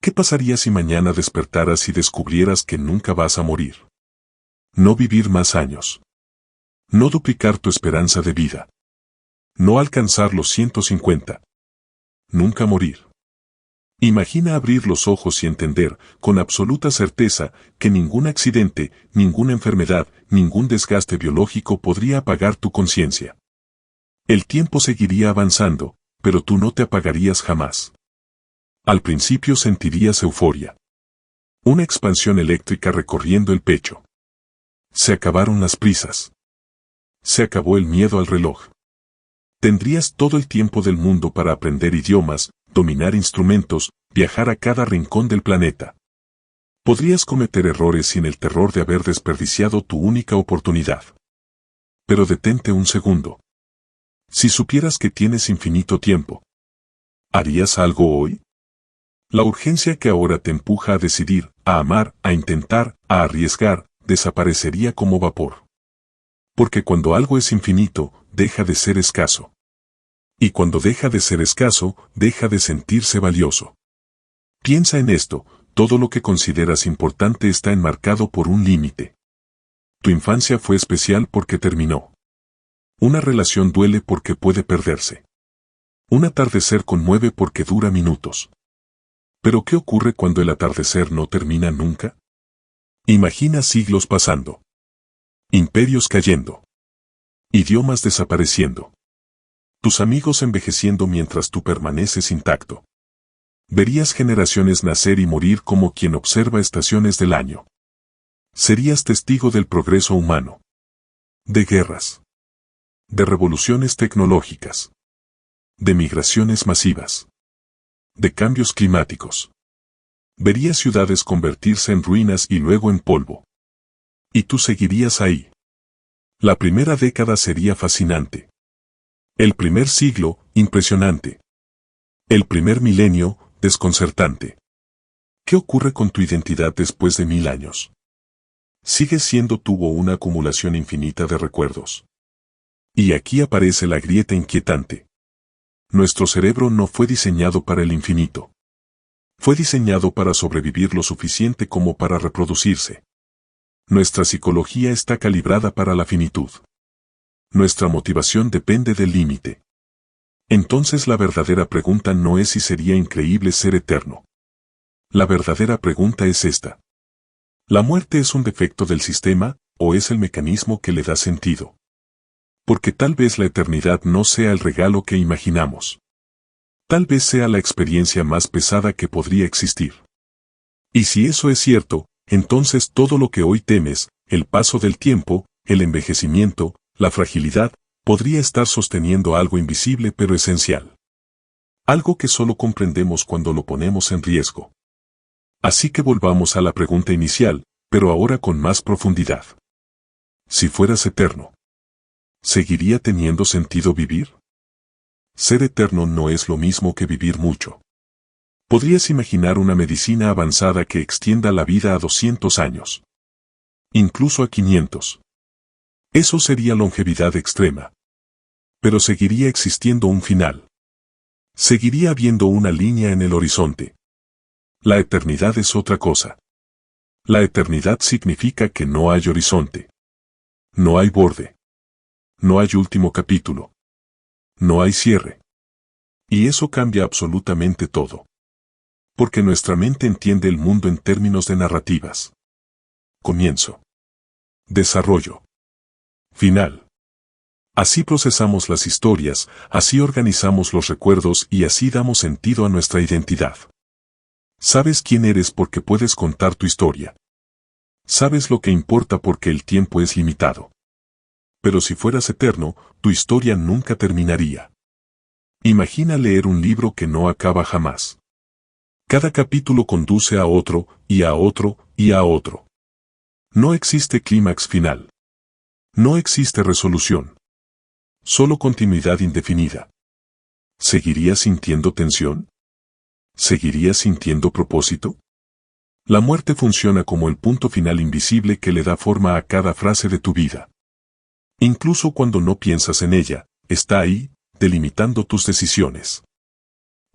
¿Qué pasaría si mañana despertaras y descubrieras que nunca vas a morir? No vivir más años. No duplicar tu esperanza de vida. No alcanzar los 150. Nunca morir. Imagina abrir los ojos y entender, con absoluta certeza, que ningún accidente, ninguna enfermedad, ningún desgaste biológico podría apagar tu conciencia. El tiempo seguiría avanzando, pero tú no te apagarías jamás. Al principio sentirías euforia. Una expansión eléctrica recorriendo el pecho. Se acabaron las prisas. Se acabó el miedo al reloj. Tendrías todo el tiempo del mundo para aprender idiomas, dominar instrumentos, viajar a cada rincón del planeta. Podrías cometer errores sin el terror de haber desperdiciado tu única oportunidad. Pero detente un segundo. Si supieras que tienes infinito tiempo, ¿harías algo hoy? La urgencia que ahora te empuja a decidir, a amar, a intentar, a arriesgar, desaparecería como vapor. Porque cuando algo es infinito, deja de ser escaso. Y cuando deja de ser escaso, deja de sentirse valioso. Piensa en esto, todo lo que consideras importante está enmarcado por un límite. Tu infancia fue especial porque terminó. Una relación duele porque puede perderse. Un atardecer conmueve porque dura minutos. Pero ¿qué ocurre cuando el atardecer no termina nunca? Imagina siglos pasando. Imperios cayendo. Idiomas desapareciendo. Tus amigos envejeciendo mientras tú permaneces intacto. Verías generaciones nacer y morir como quien observa estaciones del año. Serías testigo del progreso humano. De guerras. De revoluciones tecnológicas. De migraciones masivas. De cambios climáticos. Verías ciudades convertirse en ruinas y luego en polvo. Y tú seguirías ahí. La primera década sería fascinante. El primer siglo, impresionante. El primer milenio, desconcertante. ¿Qué ocurre con tu identidad después de 1000 años? ¿Sigues siendo tú o una acumulación infinita de recuerdos? Y aquí aparece la grieta inquietante. Nuestro cerebro no fue diseñado para el infinito. Fue diseñado para sobrevivir lo suficiente como para reproducirse. Nuestra psicología está calibrada para la finitud. Nuestra motivación depende del límite. Entonces la verdadera pregunta no es si sería increíble ser eterno. La verdadera pregunta es esta. ¿La muerte es un defecto del sistema, o es el mecanismo que le da sentido? Porque tal vez la eternidad no sea el regalo que imaginamos. Tal vez sea la experiencia más pesada que podría existir. Y si eso es cierto, entonces todo lo que hoy temes, el paso del tiempo, el envejecimiento, la fragilidad, podría estar sosteniendo algo invisible pero esencial. Algo que solo comprendemos cuando lo ponemos en riesgo. Así que volvamos a la pregunta inicial, pero ahora con más profundidad. Si fueras eterno, ¿seguiría teniendo sentido vivir? Ser eterno no es lo mismo que vivir mucho. Podrías imaginar una medicina avanzada que extienda la vida a 200 años. Incluso a 500. Eso sería longevidad extrema. Pero seguiría existiendo un final. Seguiría habiendo una línea en el horizonte. La eternidad es otra cosa. La eternidad significa que no hay horizonte. No hay borde. No hay último capítulo. No hay cierre. Y eso cambia absolutamente todo. Porque nuestra mente entiende el mundo en términos de narrativas. Comienzo. Desarrollo. Final. Así procesamos las historias, así organizamos los recuerdos y así damos sentido a nuestra identidad. Sabes quién eres porque puedes contar tu historia. Sabes lo que importa porque el tiempo es limitado. Pero si fueras eterno, tu historia nunca terminaría. Imagina leer un libro que no acaba jamás. Cada capítulo conduce a otro, y a otro, y a otro. No existe clímax final. No existe resolución. Solo continuidad indefinida. ¿Seguirías sintiendo tensión? ¿Seguirías sintiendo propósito? La muerte funciona como el punto final invisible que le da forma a cada frase de tu vida. Incluso cuando no piensas en ella, está ahí, delimitando tus decisiones.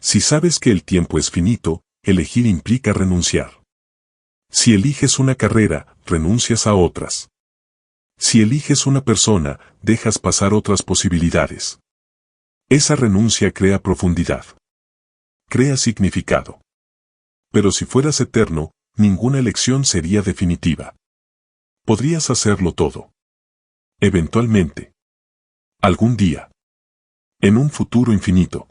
Si sabes que el tiempo es finito, elegir implica renunciar. Si eliges una carrera, renuncias a otras. Si eliges una persona, dejas pasar otras posibilidades. Esa renuncia crea profundidad. Crea significado. Pero si fueras eterno, ninguna elección sería definitiva. Podrías hacerlo todo. Eventualmente. Algún día. En un futuro infinito.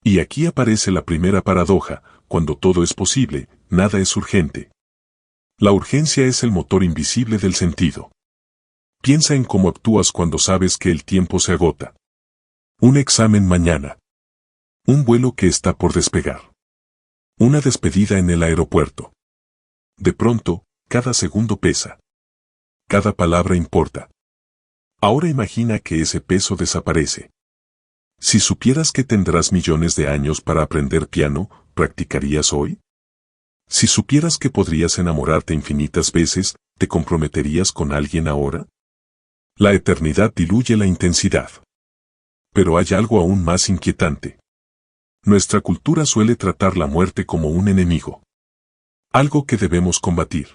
Y aquí aparece la primera paradoja: cuando todo es posible, nada es urgente. La urgencia es el motor invisible del sentido. Piensa en cómo actúas cuando sabes que el tiempo se agota. Un examen mañana. Un vuelo que está por despegar. Una despedida en el aeropuerto. De pronto, cada segundo pesa. Cada palabra importa. Ahora imagina que ese peso desaparece. Si supieras que tendrás millones de años para aprender piano, ¿practicarías hoy? Si supieras que podrías enamorarte infinitas veces, ¿te comprometerías con alguien ahora? La eternidad diluye la intensidad. Pero hay algo aún más inquietante. Nuestra cultura suele tratar la muerte como un enemigo. Algo que debemos combatir.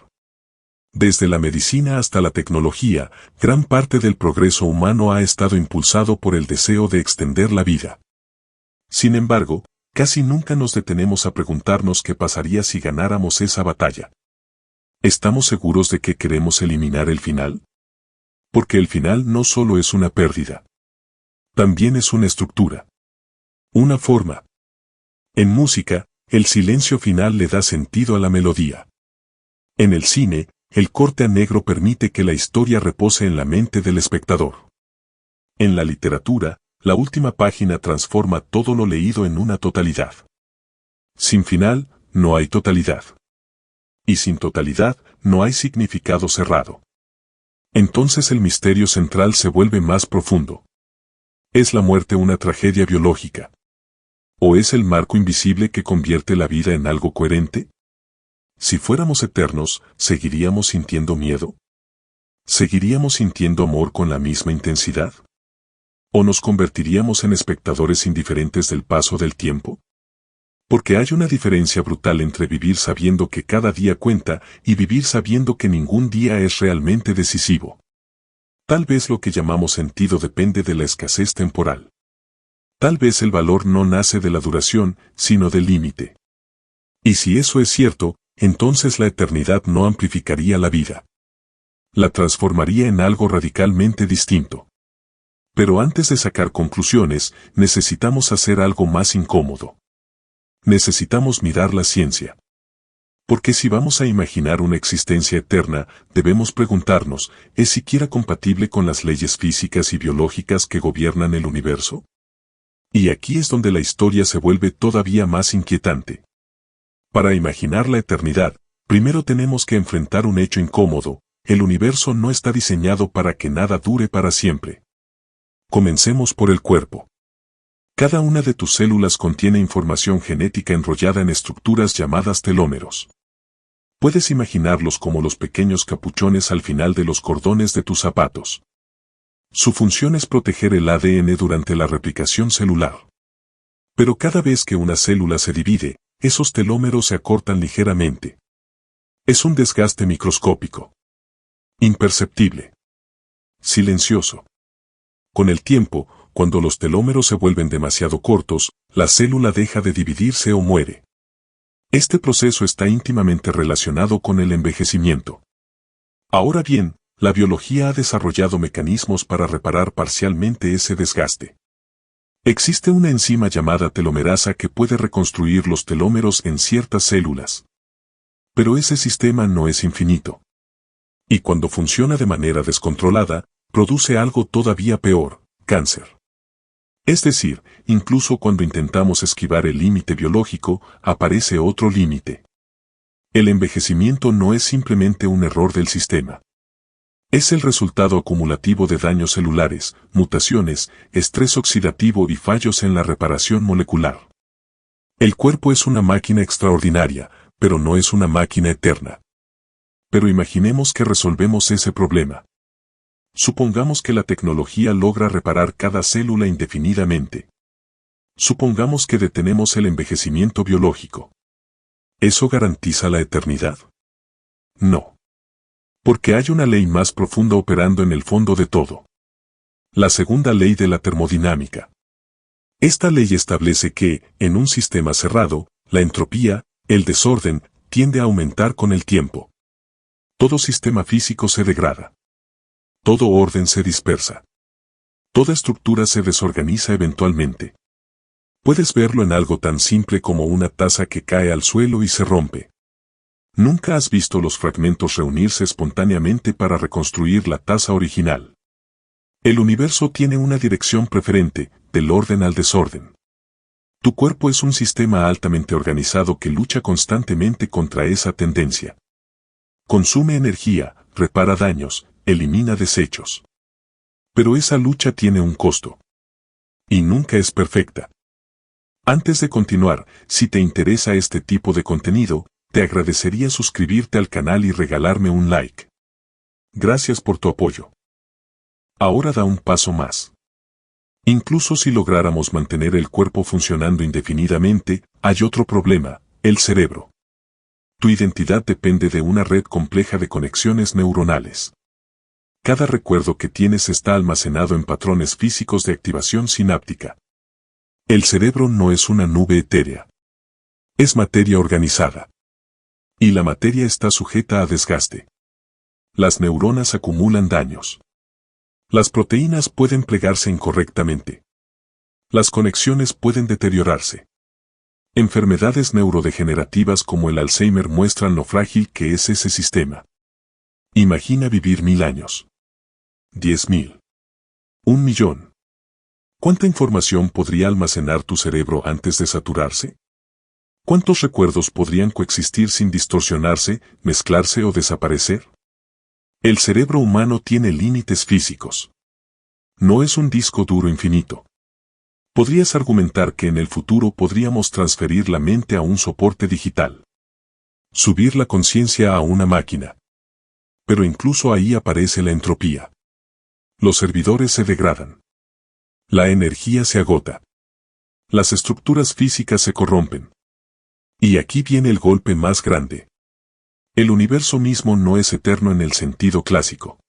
Desde la medicina hasta la tecnología, gran parte del progreso humano ha estado impulsado por el deseo de extender la vida. Sin embargo, casi nunca nos detenemos a preguntarnos qué pasaría si ganáramos esa batalla. ¿Estamos seguros de que queremos eliminar el final? Porque el final no solo es una pérdida. También es una estructura. Una forma. En música, el silencio final le da sentido a la melodía. En el cine, el corte a negro permite que la historia repose en la mente del espectador. En la literatura, la última página transforma todo lo leído en una totalidad. Sin final, no hay totalidad. Y sin totalidad, no hay significado cerrado. Entonces el misterio central se vuelve más profundo. ¿Es la muerte una tragedia biológica? ¿O es el marco invisible que convierte la vida en algo coherente? Si fuéramos eternos, ¿seguiríamos sintiendo miedo? ¿Seguiríamos sintiendo amor con la misma intensidad? ¿O nos convertiríamos en espectadores indiferentes del paso del tiempo? Porque hay una diferencia brutal entre vivir sabiendo que cada día cuenta y vivir sabiendo que ningún día es realmente decisivo. Tal vez lo que llamamos sentido depende de la escasez temporal. Tal vez el valor no nace de la duración, sino del límite. Y si eso es cierto, entonces la eternidad no amplificaría la vida. La transformaría en algo radicalmente distinto. Pero antes de sacar conclusiones, necesitamos hacer algo más incómodo. Necesitamos mirar la ciencia. Porque si vamos a imaginar una existencia eterna, debemos preguntarnos, ¿es siquiera compatible con las leyes físicas y biológicas que gobiernan el universo? Y aquí es donde la historia se vuelve todavía más inquietante. Para imaginar la eternidad, primero tenemos que enfrentar un hecho incómodo: el universo no está diseñado para que nada dure para siempre. Comencemos por el cuerpo. Cada una de tus células contiene información genética enrollada en estructuras llamadas telómeros. Puedes imaginarlos como los pequeños capuchones al final de los cordones de tus zapatos. Su función es proteger el ADN durante la replicación celular. Pero cada vez que una célula se divide, esos telómeros se acortan ligeramente. Es un desgaste microscópico. Imperceptible. Silencioso. Con el tiempo, cuando los telómeros se vuelven demasiado cortos, la célula deja de dividirse o muere. Este proceso está íntimamente relacionado con el envejecimiento. Ahora bien, la biología ha desarrollado mecanismos para reparar parcialmente ese desgaste. Existe una enzima llamada telomerasa que puede reconstruir los telómeros en ciertas células. Pero ese sistema no es infinito. Y cuando funciona de manera descontrolada, produce algo todavía peor: cáncer. Es decir, incluso cuando intentamos esquivar el límite biológico, aparece otro límite. El envejecimiento no es simplemente un error del sistema. Es el resultado acumulativo de daños celulares, mutaciones, estrés oxidativo y fallos en la reparación molecular. El cuerpo es una máquina extraordinaria, pero no es una máquina eterna. Pero imaginemos que resolvemos ese problema. Supongamos que la tecnología logra reparar cada célula indefinidamente. Supongamos que detenemos el envejecimiento biológico. ¿Eso garantiza la eternidad? No. Porque hay una ley más profunda operando en el fondo de todo. La segunda ley de la termodinámica. Esta ley establece que, en un sistema cerrado, la entropía, el desorden, tiende a aumentar con el tiempo. Todo sistema físico se degrada. Todo orden se dispersa. Toda estructura se desorganiza eventualmente. Puedes verlo en algo tan simple como una taza que cae al suelo y se rompe. Nunca has visto los fragmentos reunirse espontáneamente para reconstruir la taza original. El universo tiene una dirección preferente, del orden al desorden. Tu cuerpo es un sistema altamente organizado que lucha constantemente contra esa tendencia. Consume energía, repara daños, elimina desechos. Pero esa lucha tiene un costo. Y nunca es perfecta. Antes de continuar, si te interesa este tipo de contenido, te agradecería suscribirte al canal y regalarme un like. Gracias por tu apoyo. Ahora da un paso más. Incluso si lográramos mantener el cuerpo funcionando indefinidamente, hay otro problema, el cerebro. Tu identidad depende de una red compleja de conexiones neuronales. Cada recuerdo que tienes está almacenado en patrones físicos de activación sináptica. El cerebro no es una nube etérea. Es materia organizada. Y la materia está sujeta a desgaste. Las neuronas acumulan daños. Las proteínas pueden plegarse incorrectamente. Las conexiones pueden deteriorarse. Enfermedades neurodegenerativas como el Alzheimer muestran lo frágil que es ese sistema. Imagina vivir 1000 años. 10.000. 1.000.000. ¿Cuánta información podría almacenar tu cerebro antes de saturarse? ¿Cuántos recuerdos podrían coexistir sin distorsionarse, mezclarse o desaparecer? El cerebro humano tiene límites físicos. No es un disco duro infinito. Podrías argumentar que en el futuro podríamos transferir la mente a un soporte digital. Subir la conciencia a una máquina. Pero incluso ahí aparece la entropía. Los servidores se degradan. La energía se agota. Las estructuras físicas se corrompen. Y aquí viene el golpe más grande. El universo mismo no es eterno en el sentido clásico.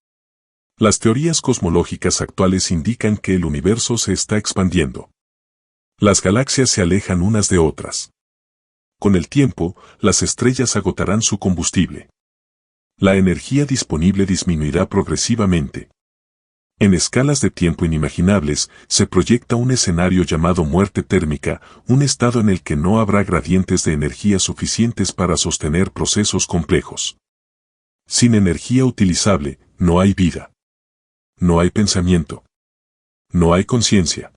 Las teorías cosmológicas actuales indican que el universo se está expandiendo. Las galaxias se alejan unas de otras. Con el tiempo, las estrellas agotarán su combustible. La energía disponible disminuirá progresivamente. En escalas de tiempo inimaginables, se proyecta un escenario llamado muerte térmica, un estado en el que no habrá gradientes de energía suficientes para sostener procesos complejos. Sin energía utilizable, no hay vida. No hay pensamiento. No hay conciencia.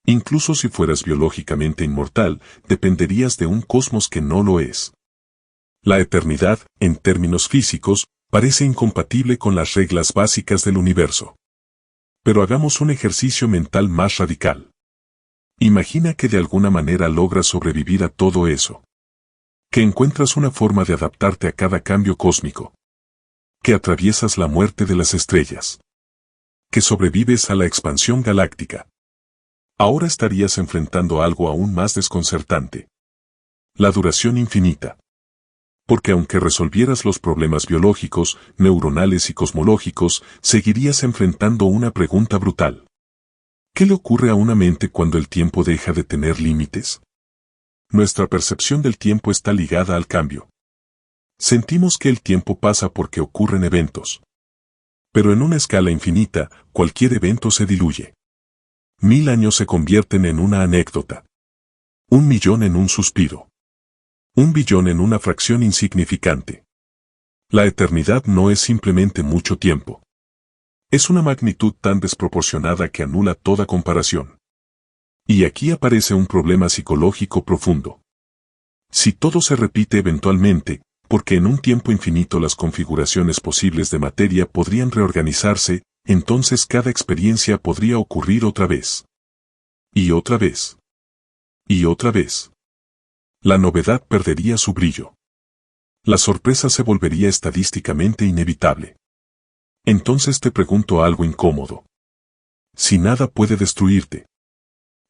Incluso si fueras biológicamente inmortal, dependerías de un cosmos que no lo es. La eternidad, en términos físicos, parece incompatible con las reglas básicas del universo. Pero hagamos un ejercicio mental más radical. Imagina que de alguna manera logras sobrevivir a todo eso. Que encuentras una forma de adaptarte a cada cambio cósmico. Que atraviesas la muerte de las estrellas. Que sobrevives a la expansión galáctica. Ahora estarías enfrentando algo aún más desconcertante. La duración infinita. Porque aunque resolvieras los problemas biológicos, neuronales y cosmológicos, seguirías enfrentando una pregunta brutal. ¿Qué le ocurre a una mente cuando el tiempo deja de tener límites? Nuestra percepción del tiempo está ligada al cambio. Sentimos que el tiempo pasa porque ocurren eventos. Pero en una escala infinita, cualquier evento se diluye. 1000 años se convierten en una anécdota. 1.000.000 en un suspiro. 1.000.000.000 en una fracción insignificante. La eternidad no es simplemente mucho tiempo. Es una magnitud tan desproporcionada que anula toda comparación. Y aquí aparece un problema psicológico profundo. Si todo se repite eventualmente, porque en un tiempo infinito las configuraciones posibles de materia podrían reorganizarse, entonces cada experiencia podría ocurrir otra vez. Y otra vez. Y otra vez. La novedad perdería su brillo. La sorpresa se volvería estadísticamente inevitable. Entonces te pregunto algo incómodo. Si nada puede destruirte.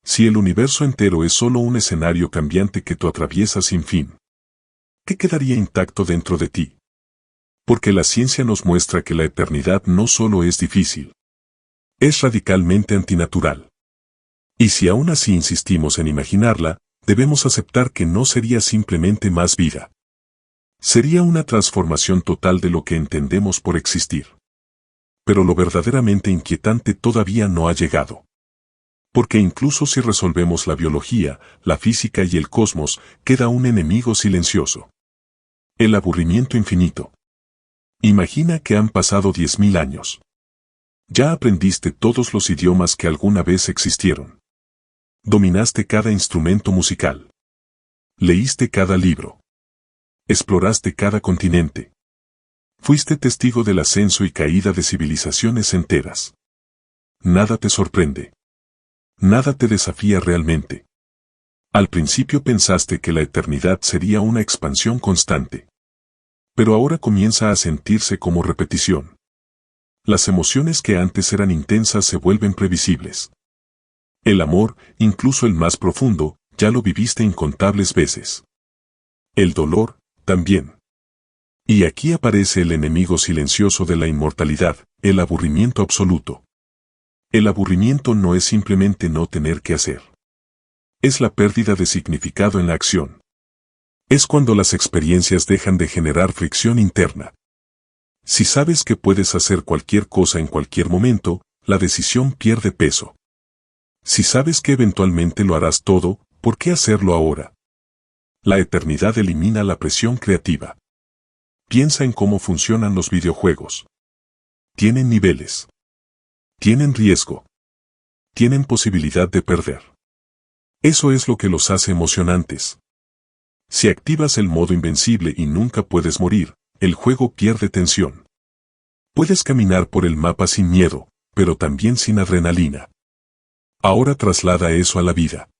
Si el universo entero es solo un escenario cambiante que tú atraviesas sin fin. ¿Qué quedaría intacto dentro de ti? Porque la ciencia nos muestra que la eternidad no solo es difícil, es radicalmente antinatural. Y si aún así insistimos en imaginarla, debemos aceptar que no sería simplemente más vida. Sería una transformación total de lo que entendemos por existir. Pero lo verdaderamente inquietante todavía no ha llegado. Porque incluso si resolvemos la biología, la física y el cosmos, queda un enemigo silencioso. El aburrimiento infinito. Imagina que han pasado 10.000 años. Ya aprendiste todos los idiomas que alguna vez existieron. Dominaste cada instrumento musical. Leíste cada libro. Exploraste cada continente. Fuiste testigo del ascenso y caída de civilizaciones enteras. Nada te sorprende. Nada te desafía realmente. Al principio pensaste que la eternidad sería una expansión constante. Pero ahora comienza a sentirse como repetición. Las emociones que antes eran intensas se vuelven previsibles. El amor, incluso el más profundo, ya lo viviste incontables veces. El dolor, también. Y aquí aparece el enemigo silencioso de la inmortalidad, el aburrimiento absoluto. El aburrimiento no es simplemente no tener que hacer. Es la pérdida de significado en la acción. Es cuando las experiencias dejan de generar fricción interna. Si sabes que puedes hacer cualquier cosa en cualquier momento, la decisión pierde peso. Si sabes que eventualmente lo harás todo, ¿por qué hacerlo ahora? La eternidad elimina la presión creativa. Piensa en cómo funcionan los videojuegos. Tienen niveles. Tienen riesgo. Tienen posibilidad de perder. Eso es lo que los hace emocionantes. Si activas el modo invencible y nunca puedes morir, el juego pierde tensión. Puedes caminar por el mapa sin miedo, pero también sin adrenalina. Ahora traslada eso a la vida.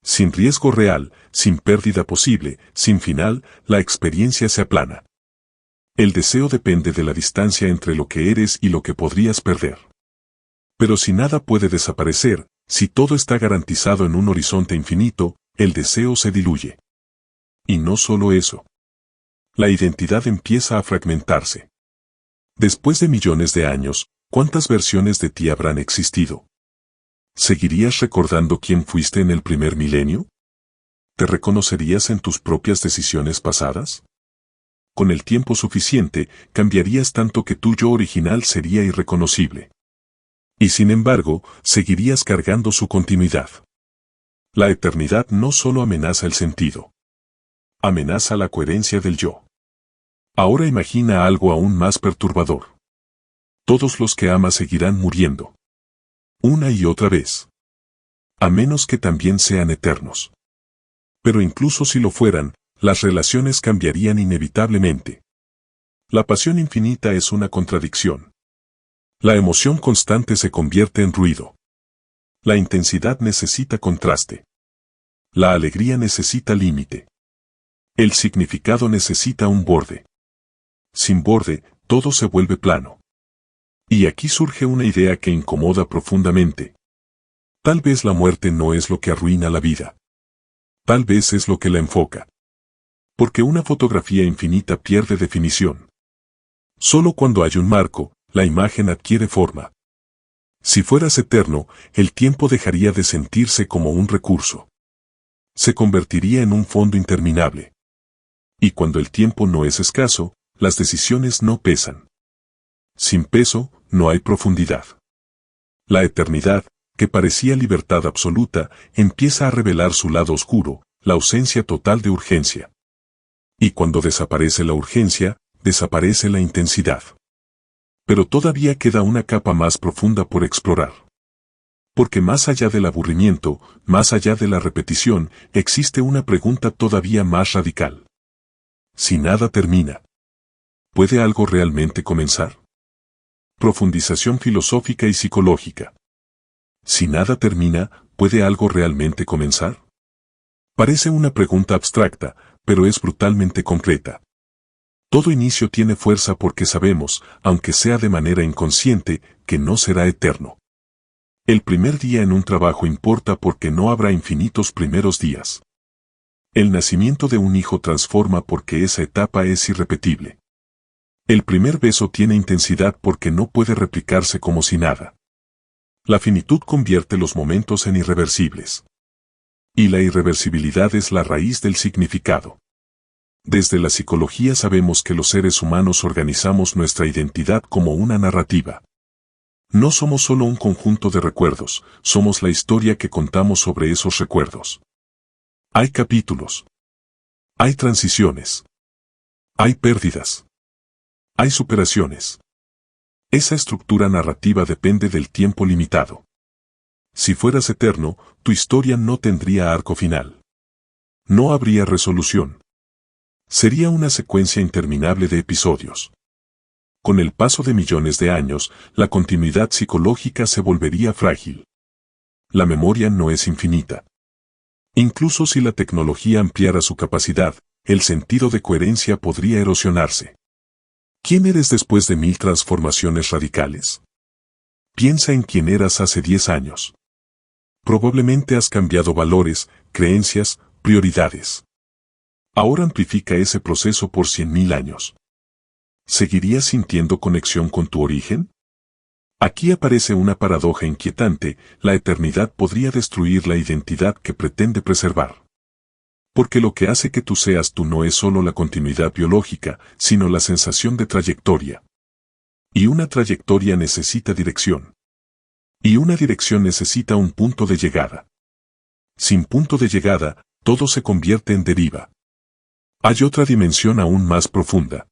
Sin riesgo real, sin pérdida posible, sin final, la experiencia se aplana. El deseo depende de la distancia entre lo que eres y lo que podrías perder. Pero si nada puede desaparecer, si todo está garantizado en un horizonte infinito, el deseo se diluye. Y no solo eso. La identidad empieza a fragmentarse. Después de millones de años, ¿cuántas versiones de ti habrán existido? ¿Seguirías recordando quién fuiste en el primer milenio? ¿Te reconocerías en tus propias decisiones pasadas? Con el tiempo suficiente, cambiarías tanto que tu yo original sería irreconocible. Y sin embargo, seguirías cargando su continuidad. La eternidad no solo amenaza el sentido. Amenaza la coherencia del yo. Ahora imagina algo aún más perturbador. Todos los que amas seguirán muriendo. Una y otra vez. A menos que también sean eternos. Pero incluso si lo fueran, las relaciones cambiarían inevitablemente. La pasión infinita es una contradicción. La emoción constante se convierte en ruido. La intensidad necesita contraste. La alegría necesita límite. El significado necesita un borde. Sin borde, todo se vuelve plano. Y aquí surge una idea que incomoda profundamente. Tal vez la muerte no es lo que arruina la vida. Tal vez es lo que la enfoca. Porque una fotografía infinita pierde definición. Solo cuando hay un marco, la imagen adquiere forma. Si fueras eterno, el tiempo dejaría de sentirse como un recurso. Se convertiría en un fondo interminable. Y cuando el tiempo no es escaso, las decisiones no pesan. Sin peso, no hay profundidad. La eternidad, que parecía libertad absoluta, empieza a revelar su lado oscuro, la ausencia total de urgencia. Y cuando desaparece la urgencia, desaparece la intensidad. Pero todavía queda una capa más profunda por explorar. Porque más allá del aburrimiento, más allá de la repetición, existe una pregunta todavía más radical. Si nada termina, ¿puede algo realmente comenzar? Profundización filosófica y psicológica. Si nada termina, ¿puede algo realmente comenzar? Parece una pregunta abstracta, pero es brutalmente concreta. Todo inicio tiene fuerza porque sabemos, aunque sea de manera inconsciente, que no será eterno. El primer día en un trabajo importa porque no habrá infinitos primeros días. El nacimiento de un hijo transforma porque esa etapa es irrepetible. El primer beso tiene intensidad porque no puede replicarse como si nada. La finitud convierte los momentos en irreversibles. Y la irreversibilidad es la raíz del significado. Desde la psicología sabemos que los seres humanos organizamos nuestra identidad como una narrativa. No somos solo un conjunto de recuerdos, somos la historia que contamos sobre esos recuerdos. Hay capítulos. Hay transiciones. Hay pérdidas. Hay superaciones. Esa estructura narrativa depende del tiempo limitado. Si fueras eterno, tu historia no tendría arco final. No habría resolución. Sería una secuencia interminable de episodios. Con el paso de millones de años, la continuidad psicológica se volvería frágil. La memoria no es infinita. Incluso si la tecnología ampliara su capacidad, el sentido de coherencia podría erosionarse. ¿Quién eres después de 1000 transformaciones radicales? Piensa en quién eras hace 10 años. Probablemente has cambiado valores, creencias, prioridades. Ahora amplifica ese proceso por 100.000 años. ¿Seguirías sintiendo conexión con tu origen? Aquí aparece una paradoja inquietante: la eternidad podría destruir la identidad que pretende preservar. Porque lo que hace que tú seas tú no es solo la continuidad biológica, sino la sensación de trayectoria. Y una trayectoria necesita dirección. Y una dirección necesita un punto de llegada. Sin punto de llegada, todo se convierte en deriva. Hay otra dimensión aún más profunda.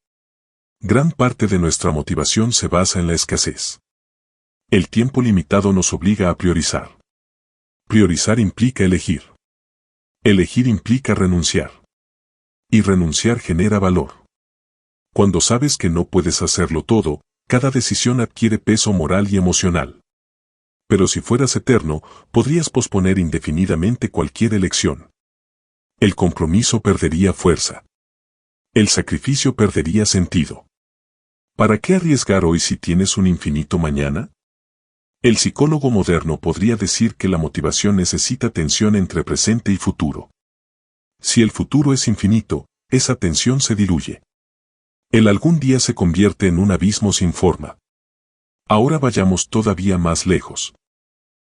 Gran parte de nuestra motivación se basa en la escasez. El tiempo limitado nos obliga a priorizar. Priorizar implica elegir. Elegir implica renunciar. Y renunciar genera valor. Cuando sabes que no puedes hacerlo todo, cada decisión adquiere peso moral y emocional. Pero si fueras eterno, podrías posponer indefinidamente cualquier elección. El compromiso perdería fuerza. El sacrificio perdería sentido. ¿Para qué arriesgar hoy si tienes un infinito mañana? El psicólogo moderno podría decir que la motivación necesita tensión entre presente y futuro. Si el futuro es infinito, esa tensión se diluye. El algún día se convierte en un abismo sin forma. Ahora vayamos todavía más lejos.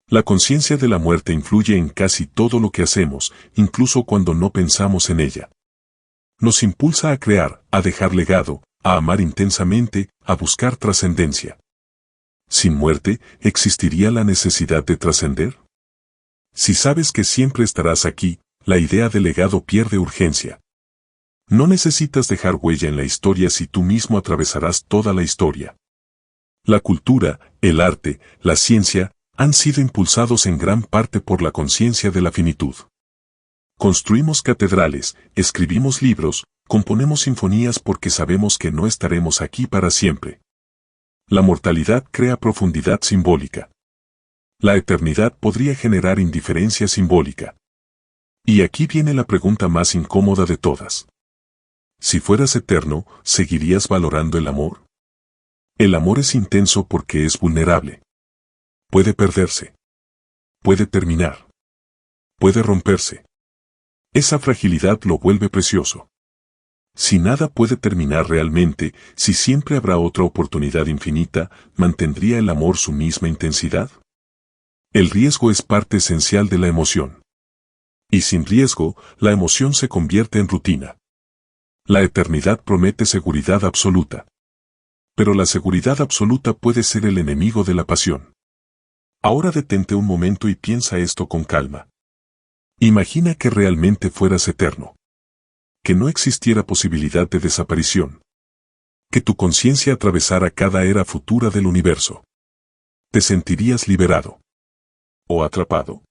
La conciencia de la muerte influye en casi todo lo que hacemos, incluso cuando no pensamos en ella. Nos impulsa a crear, a dejar legado, a amar intensamente, a buscar trascendencia. ¿Sin muerte, existiría la necesidad de trascender? Si sabes que siempre estarás aquí, la idea de legado pierde urgencia. No necesitas dejar huella en la historia si tú mismo atravesarás toda la historia. La cultura, el arte, la ciencia, han sido impulsados en gran parte por la conciencia de la finitud. Construimos catedrales, escribimos libros, componemos sinfonías porque sabemos que no estaremos aquí para siempre. La mortalidad crea profundidad simbólica. La eternidad podría generar indiferencia simbólica. Y aquí viene la pregunta más incómoda de todas. Si fueras eterno, ¿seguirías valorando el amor? El amor es intenso porque es vulnerable. Puede perderse. Puede terminar. Puede romperse. Esa fragilidad lo vuelve precioso. Si nada puede terminar realmente, si siempre habrá otra oportunidad infinita, ¿mantendría el amor su misma intensidad? El riesgo es parte esencial de la emoción. Y sin riesgo, la emoción se convierte en rutina. La eternidad promete seguridad absoluta. Pero la seguridad absoluta puede ser el enemigo de la pasión. Ahora detente un momento y piensa esto con calma. Imagina que realmente fueras eterno. Que no existiera posibilidad de desaparición. Que tu conciencia atravesara cada era futura del universo. ¿Te sentirías liberado? ¿O atrapado?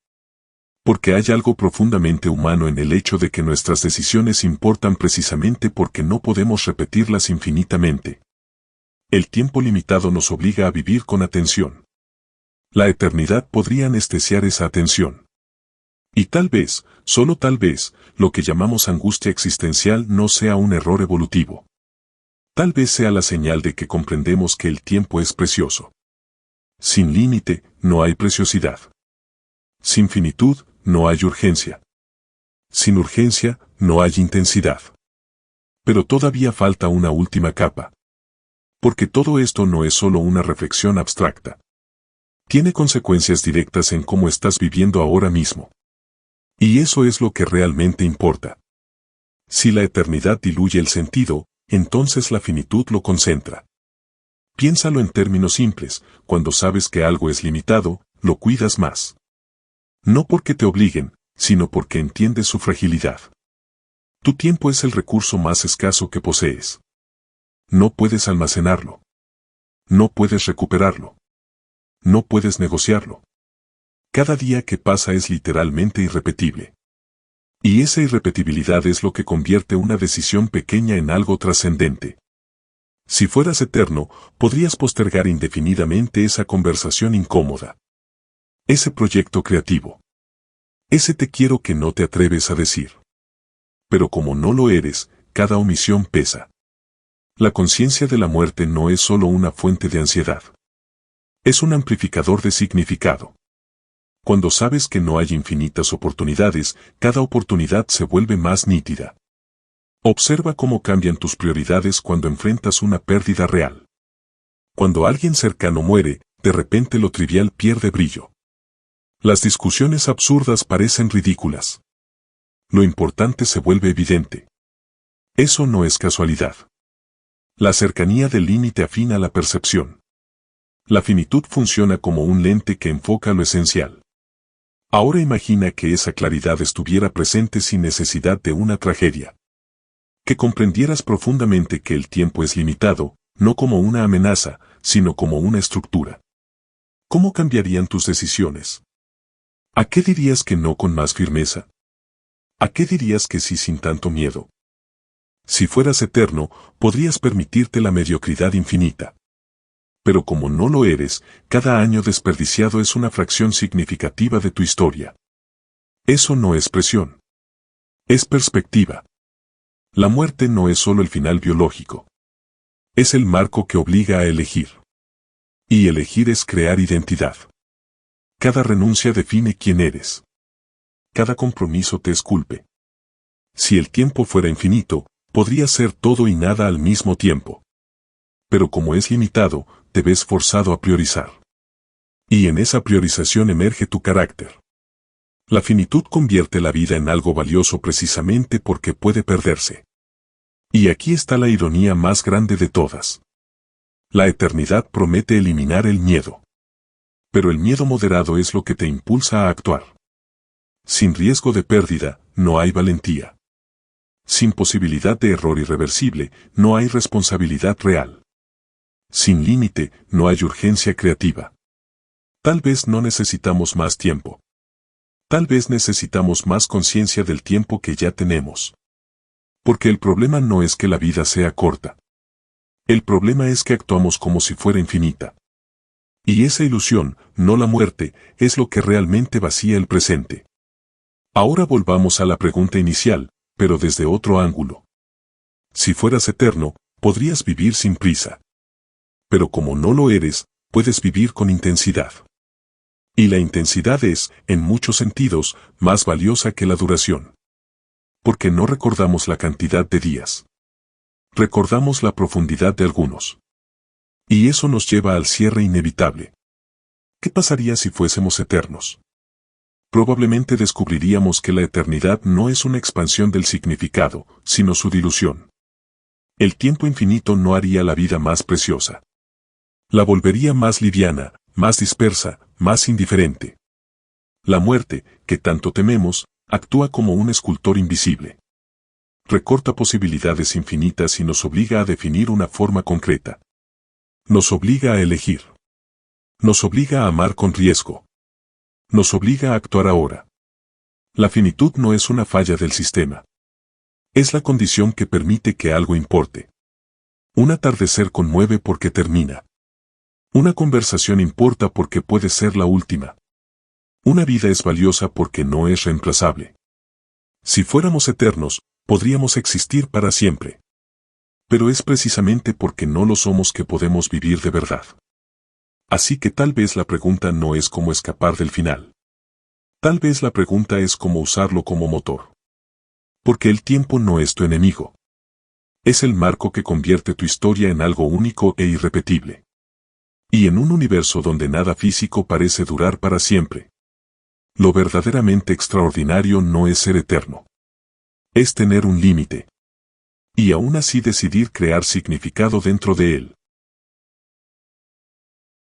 Porque hay algo profundamente humano en el hecho de que nuestras decisiones importan precisamente porque no podemos repetirlas infinitamente. El tiempo limitado nos obliga a vivir con atención. La eternidad podría anestesiar esa atención. Y tal vez, solo tal vez, lo que llamamos angustia existencial no sea un error evolutivo. Tal vez sea la señal de que comprendemos que el tiempo es precioso. Sin límite, no hay preciosidad. Sin finitud, no hay urgencia. Sin urgencia, no hay intensidad. Pero todavía falta una última capa. Porque todo esto no es solo una reflexión abstracta. Tiene consecuencias directas en cómo estás viviendo ahora mismo. Y eso es lo que realmente importa. Si la eternidad diluye el sentido, entonces la finitud lo concentra. Piénsalo en términos simples, cuando sabes que algo es limitado, lo cuidas más. No porque te obliguen, sino porque entiendes su fragilidad. Tu tiempo es el recurso más escaso que posees. No puedes almacenarlo. No puedes recuperarlo. No puedes negociarlo. Cada día que pasa es literalmente irrepetible. Y esa irrepetibilidad es lo que convierte una decisión pequeña en algo trascendente. Si fueras eterno, podrías postergar indefinidamente esa conversación incómoda. Ese proyecto creativo. Ese te quiero que no te atreves a decir. Pero como no lo eres, cada omisión pesa. La conciencia de la muerte no es solo una fuente de ansiedad. Es un amplificador de significado. Cuando sabes que no hay infinitas oportunidades, cada oportunidad se vuelve más nítida. Observa cómo cambian tus prioridades cuando enfrentas una pérdida real. Cuando alguien cercano muere, de repente lo trivial pierde brillo. Las discusiones absurdas parecen ridículas. Lo importante se vuelve evidente. Eso no es casualidad. La cercanía del límite afina la percepción. La finitud funciona como un lente que enfoca lo esencial. Ahora imagina que esa claridad estuviera presente sin necesidad de una tragedia. Que comprendieras profundamente que el tiempo es limitado, no como una amenaza, sino como una estructura. ¿Cómo cambiarían tus decisiones? ¿A qué dirías que no con más firmeza? ¿A qué dirías que sí sin tanto miedo? Si fueras eterno, podrías permitirte la mediocridad infinita. Pero como no lo eres, cada año desperdiciado es una fracción significativa de tu historia. Eso no es presión. Es perspectiva. La muerte no es solo el final biológico. Es el marco que obliga a elegir. Y elegir es crear identidad. Cada renuncia define quién eres. Cada compromiso te esculpe. Si el tiempo fuera infinito, podría ser todo y nada al mismo tiempo. Pero como es limitado, te ves forzado a priorizar. Y en esa priorización emerge tu carácter. La finitud convierte la vida en algo valioso precisamente porque puede perderse. Y aquí está la ironía más grande de todas. La eternidad promete eliminar el miedo. Pero el miedo moderado es lo que te impulsa a actuar. Sin riesgo de pérdida, no hay valentía. Sin posibilidad de error irreversible, no hay responsabilidad real. Sin límite, no hay urgencia creativa. Tal vez no necesitamos más tiempo. Tal vez necesitamos más conciencia del tiempo que ya tenemos. Porque el problema no es que la vida sea corta. El problema es que actuamos como si fuera infinita. Y esa ilusión, no la muerte, es lo que realmente vacía el presente. Ahora volvamos a la pregunta inicial, pero desde otro ángulo. Si fueras eterno, podrías vivir sin prisa. Pero como no lo eres, puedes vivir con intensidad. Y la intensidad es, en muchos sentidos, más valiosa que la duración. Porque no recordamos la cantidad de días. Recordamos la profundidad de algunos. Y eso nos lleva al cierre inevitable. ¿Qué pasaría si fuésemos eternos? Probablemente descubriríamos que la eternidad no es una expansión del significado, sino su dilución. El tiempo infinito no haría la vida más preciosa. La volvería más liviana, más dispersa, más indiferente. La muerte, que tanto tememos, actúa como un escultor invisible. Recorta posibilidades infinitas y nos obliga a definir una forma concreta. Nos obliga a elegir. Nos obliga a amar con riesgo. Nos obliga a actuar ahora. La finitud no es una falla del sistema. Es la condición que permite que algo importe. Un atardecer conmueve porque termina. Una conversación importa porque puede ser la última. Una vida es valiosa porque no es reemplazable. Si fuéramos eternos, podríamos existir para siempre. Pero es precisamente porque no lo somos que podemos vivir de verdad. Así que tal vez la pregunta no es cómo escapar del final. Tal vez la pregunta es cómo usarlo como motor. Porque el tiempo no es tu enemigo. Es el marco que convierte tu historia en algo único e irrepetible. Y en un universo donde nada físico parece durar para siempre. Lo verdaderamente extraordinario no es ser eterno. Es tener un límite. Y aún así decidir crear significado dentro de él.